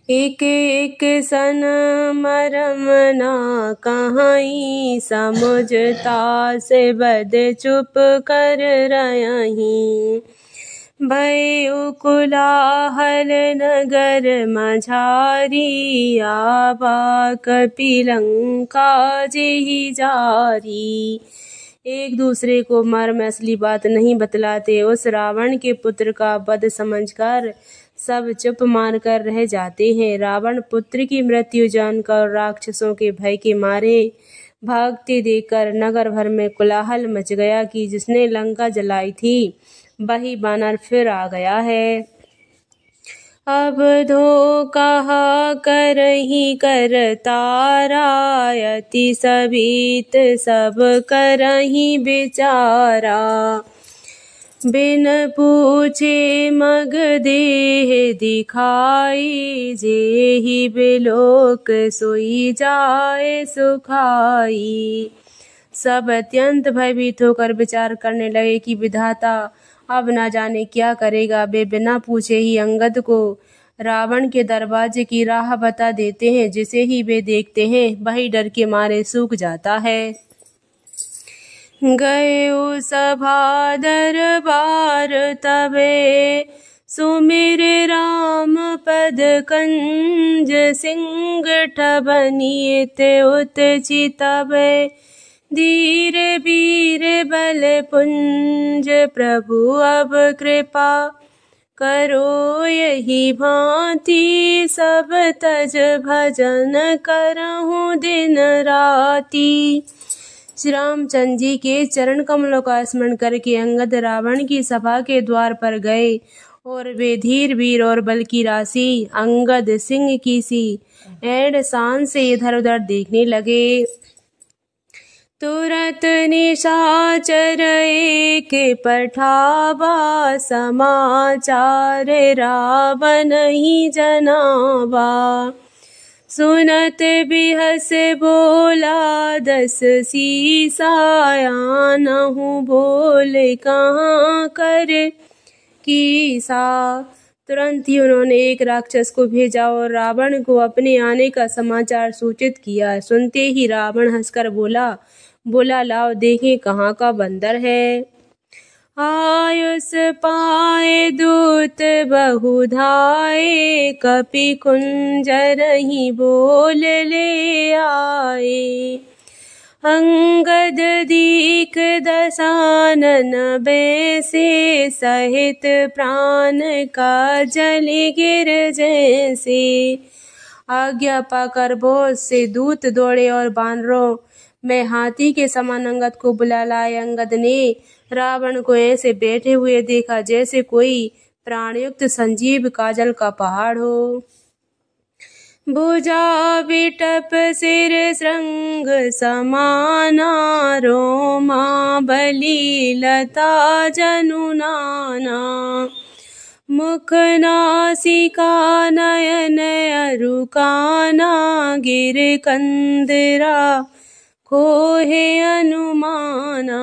एक एक सन मरम ना कहीं, समझता से बद चुप कर रही। भय उकुलाहल नगर मझारी, आबा कपिलंका जेहि जारी। एक दूसरे को मर्म असली बात नहीं बतलाते। उस रावण के पुत्र का वध समझकर सब चुप मानकर रह जाते हैं। रावण पुत्र की मृत्यु जानकर राक्षसों के भय के मारे भागते देखकर नगर भर में कोलाहल मच गया कि जिसने लंका जलाई थी वही बानर फिर आ गया है। अब धोखा करही करता रायति, सबीत सब करही बेचारा। बिन पूछे मग देह दिखाई, जेहि बिलोक सोई जाए सुखाई। सब अत्यंत भयभीत होकर विचार करने लगे कि विधाता अब ना जाने क्या करेगा। वे बिना पूछे ही अंगद को रावण के दरवाजे की राह बता देते हैं। जिसे ही वे देखते हैं वही डर के मारे सूख जाता है। गए सभा दरबार तबे, सुमिर राम पद कंज सिंगठ बनित उतचितबे। धीर वीर बल पुंज, प्रभु अब कृपा करो यही भांति। सब तज भजन करहूँ दिन राति। श्री रामचंद्र जी के चरण कमलों का स्मरण करके अंगद रावण की सभा के द्वार पर गए और वे धीर वीर और बल की राशि अंगद सिंह की सी एड़ शान से इधर उधर देखने लगे। तुरत निशाचर एक पठावा, समाचार रावण ही जनावा। सुनत बिहस बोला दस सीसाया, नहु बोल कहाँ कर कीसा। तुरंत ही उन्होंने एक राक्षस को भेजा और रावण को अपने आने का समाचार सूचित किया। सुनते ही रावण हंसकर बोला लाओ देखें कहाँ का बंदर है। आयुष पाए दूत बहुधाए, कपि कुंजर ही बोल ले आए। अंगद दीक दसानन बैसे, सहित प्राण का जल गिर जैसे। आज्ञा पाकर बहुत से दूत दौड़े और बानरों में हाथी के समान अंगद को बुला लाए। अंगद ने रावण को ऐसे बैठे हुए देखा जैसे कोई प्राणयुक्त संजीव काजल का पहाड़ हो। भुजा बिटप सिर श्रृंग समाना, रोमा बलि लता जनु नाना। मुख नासिका नयन अरु काना, गिर कंदरा खोहे अनुमाना।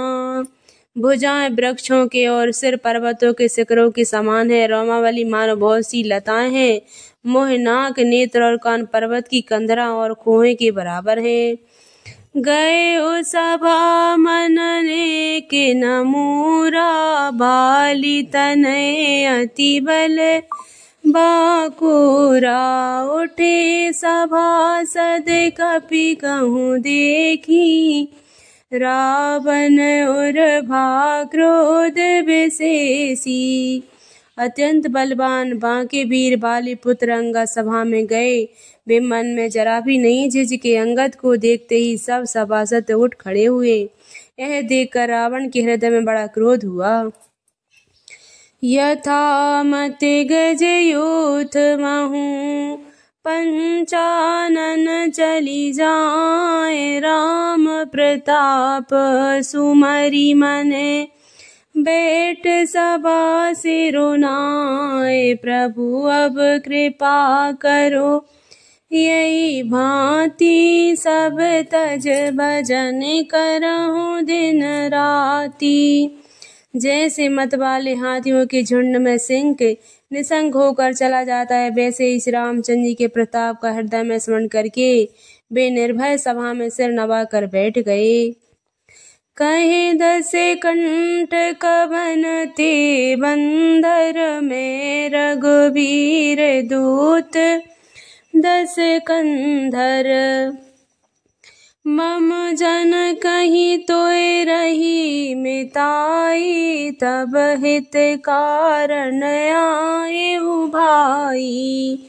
भुजाएं वृक्षों के और सिर पर्वतों के शिखरों के समान है। रोमावली मानो बहुत सी लताएं हैं। मुँह नाक नेत्र और कान पर्वत की कंदरा और खोहे के बराबर है। गए उस सभा मनने के नमूरा, बाली तनय अति बल बाकुरा। उठे सभासद कपि कहूँ देखी, रावण उर्भा क्रोध विशेषी। अत्यंत बलवान बांके वीर बाली पुत्र अंगद सभा में गए। वे मन में जरा भी नहीं झिझके। अंगद को देखते ही सब सभासद उठ खड़े हुए। यह देखकर रावण के हृदय में बड़ा क्रोध हुआ। यथा मत गज यूथ महू, पंचानन चली जाए। राम प्रताप सुमरि मने, बैठ सभा सिरुनाए। प्रभु अब कृपा करो यही भांति, सब तज भजन करहूँ दिन राति। जैसे मतवाले हाथियों के झुंड में सिंह निसंग होकर चला जाता है, वैसे ही श्री रामचंद्र जी के प्रताप का हृदय में स्मरण करके वे निर्भय सभा में सिर नवा कर बैठ गए। कहे दस कंठ कवन ते बंदर में रघुवीर दूत दस कंधर, मम जन कहीं तोय रही मिताई, तब हित कारण आए भाई।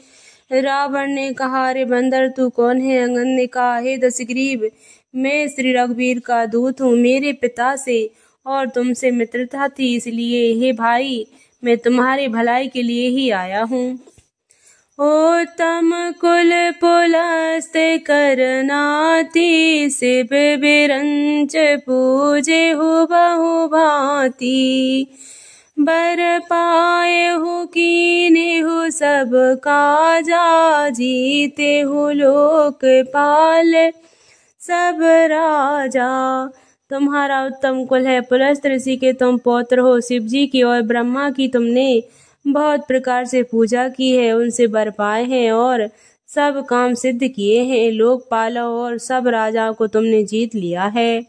रावण ने कहा, रे बंदर तू कौन है? अंगद ने कहा, हे दशग्रीव, मैं श्री रघुवीर का दूत हूँ। मेरे पिता से और तुमसे मित्रता थी, इसलिए हे भाई मैं तुम्हारी भलाई के लिए ही आया हूँ। उत्तम कुल पुलस्त करनाती, शिव बिरंच पूजे हो बहु भांति, बर पाए हो कीने हो सब काजा, जीते हो लोकपाल सब राजा। तुम्हारा उत्तम कुल है, पुलस्त ऋषि के तुम पौत्र हो, शिव जी की और ब्रह्मा की तुमने बहुत प्रकार से पूजा की है, उनसे वर पाए हैं और सब काम सिद्ध किए हैं। लोकपालों और सब राजाओं को तुमने जीत लिया है।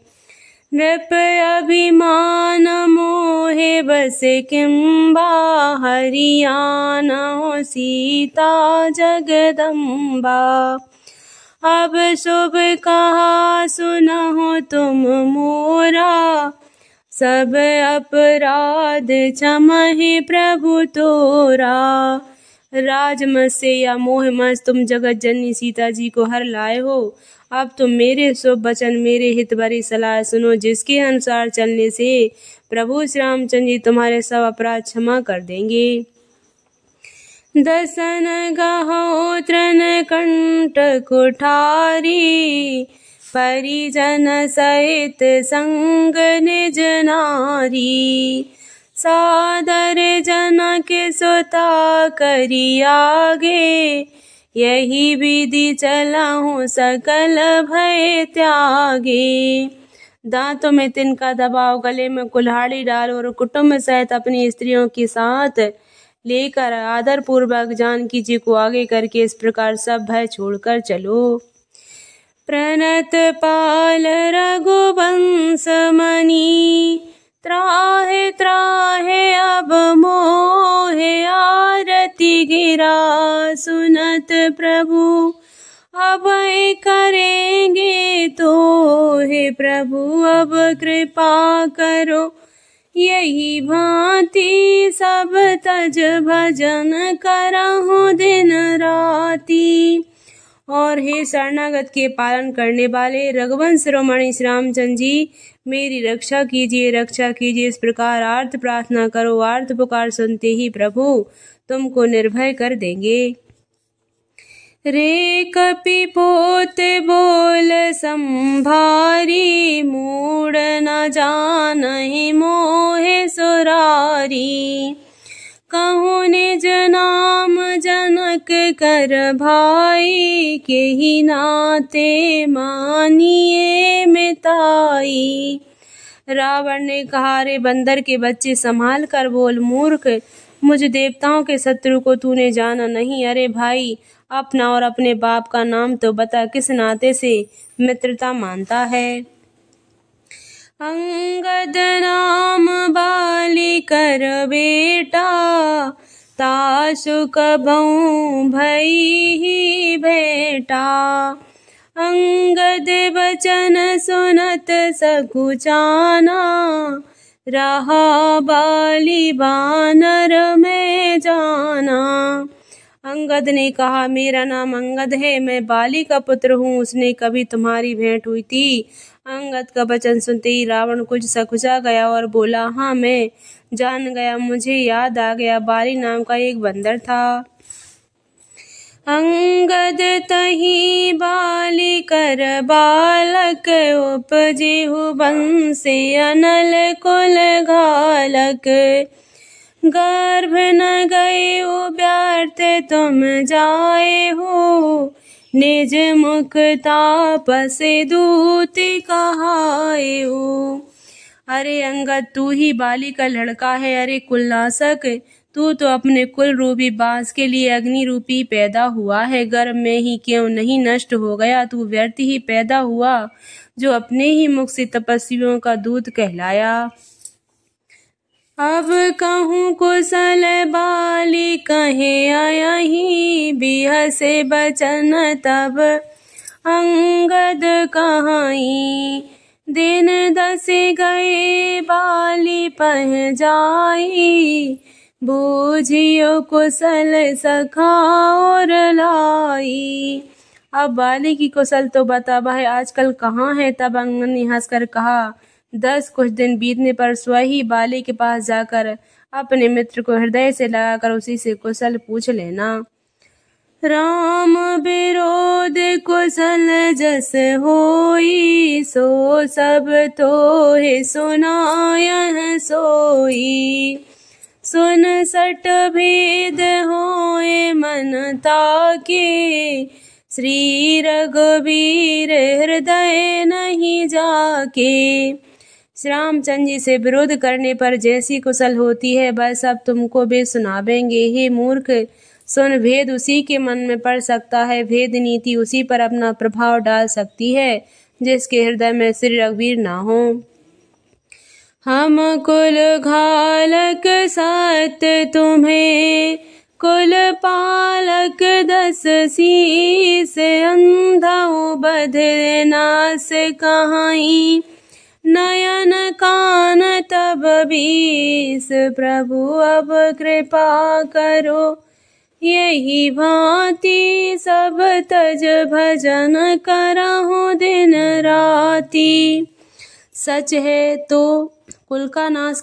नृप अभिमान मोहे बस किम्बा, हरियाणा हो सीता जगदम्बा, अब शुभ कहा सुनहो तुम मोरा, सब अपराध क्षमहि प्रभु तोरा। राजमस से या मोहमस तुम जगत जननी सीता जी को हर लाए हो, अब तुम मेरे शुभ वचन मेरे हित भरी सलाह सुनो, जिसके अनुसार चलने से प्रभु श्री रामचंद्र जी तुम्हारे सब अपराध क्षमा कर देंगे। दसन गहो तृण कंठ कुठारी, परिजन सहित संग निज नारी, सादर जनक सुता करी आगे, यही विधि चलाहूँ सकल भय त्यागे। दांतों में तिनका दबाव, गले में कुल्हाड़ी डाल और कुटुंब सहित अपनी स्त्रियों के साथ लेकर आदर पूर्वक जानकी जी को आगे करके इस प्रकार सब भय छोड़कर चलो। प्रणत पाल रघुवंश मणि, त्राहे त्राहे अब मोहे आरती गिरा, सुनत प्रभु अब करेंगे तो, हे प्रभु अब कृपा करो, यही भांति सब तज भजन करहु दिन राती। और हे शरणागत के पालन करने वाले रघुवंश शिरोमणि श्री रामचंद्र जी, मेरी रक्षा कीजिए, रक्षा कीजिए। इस प्रकार आर्त प्रार्थना करो, आर्त पुकार सुनते ही प्रभु तुमको निर्भय कर देंगे। रे कपि पोत बोल संभारी, मूड न जानहि मोहे सुरारी, कहूँ निज नाम जनक कर भाई, केहि नाते मानिए मिताई। रावण ने कहा, रे बंदर के बच्चे संभाल कर बोल, मूर्ख मुझ देवताओं के शत्रु को तूने जाना नहीं। अरे भाई अपना और अपने बाप का नाम तो बता, किस नाते से मित्रता मानता है। अंगद नाम बाली कर बेटा, तासु कबहु भई ही भेटा, अंगद वचन सुनत सकुचाना, रहा बाली बानर में जाना। अंगद ने कहा, मेरा नाम अंगद है, मैं बाली का पुत्र हूँ, उसने कभी तुम्हारी भेंट हुई थी। अंगद का वचन सुनते ही रावण कुछ सकुचा गया और बोला, हाँ मैं जान गया, मुझे याद आ गया, बाली नाम का एक बंदर था। अंगद तही बाली कर बालक, उपजेहु बंसे अनल कुल घालक, गर्भ न गए व्यर्थ तुम जाए हो, निज मुख तापस दूत कहाए हो। अरे अंगद तू ही बाली का लड़का है, अरे कुलनाशक तू तो अपने कुल रूपी बांस के लिए अग्नि रूपी पैदा हुआ है, गर्भ में ही क्यों नहीं नष्ट हो गया? तू व्यर्थ ही पैदा हुआ, जो अपने ही मुख से तपस्वियों का दूत कहलाया। अब कहूँ कुशल बाली कहे आया ही, बिहसे बचन तब अंगद कहाई। दिन 10 गए बाली पह जाई, बूझियो कुशल सखा और लाई। अब बाली की कुशल तो बता भाई आजकल कहाँ है? तब अंगद ने हंसकर कहा, 10 कुछ दिन बीतने पर स्वही बाली के पास जाकर अपने मित्र को हृदय से लगाकर उसी से कुशल पूछ लेना। राम विरोध कुशल जस होई, सो सब तोहे सुनायह सोई। सुन सट भेद होए मन ताके, श्री रघुवीर हृदय नहीं जाके। श्री रामचंद्र जी से विरोध करने पर जैसी कुशल होती है बस अब तुमको भी सुनावेंगे। हे मूर्ख, सुन, भेद उसी के मन में पड़ सकता है, भेद नीति उसी पर अपना प्रभाव डाल सकती है जिसके हृदय में श्री रघुवीर ना हो। हम कुल घालक सत तुम्हें, कुल पालक 10 शीस, अंधौ बधिर नास कहाई। नयन कान तब 20, प्रभु अब कृपा करो। यही भांति सब तज भजन करहु दिन राति। सच है तो कुल का नाश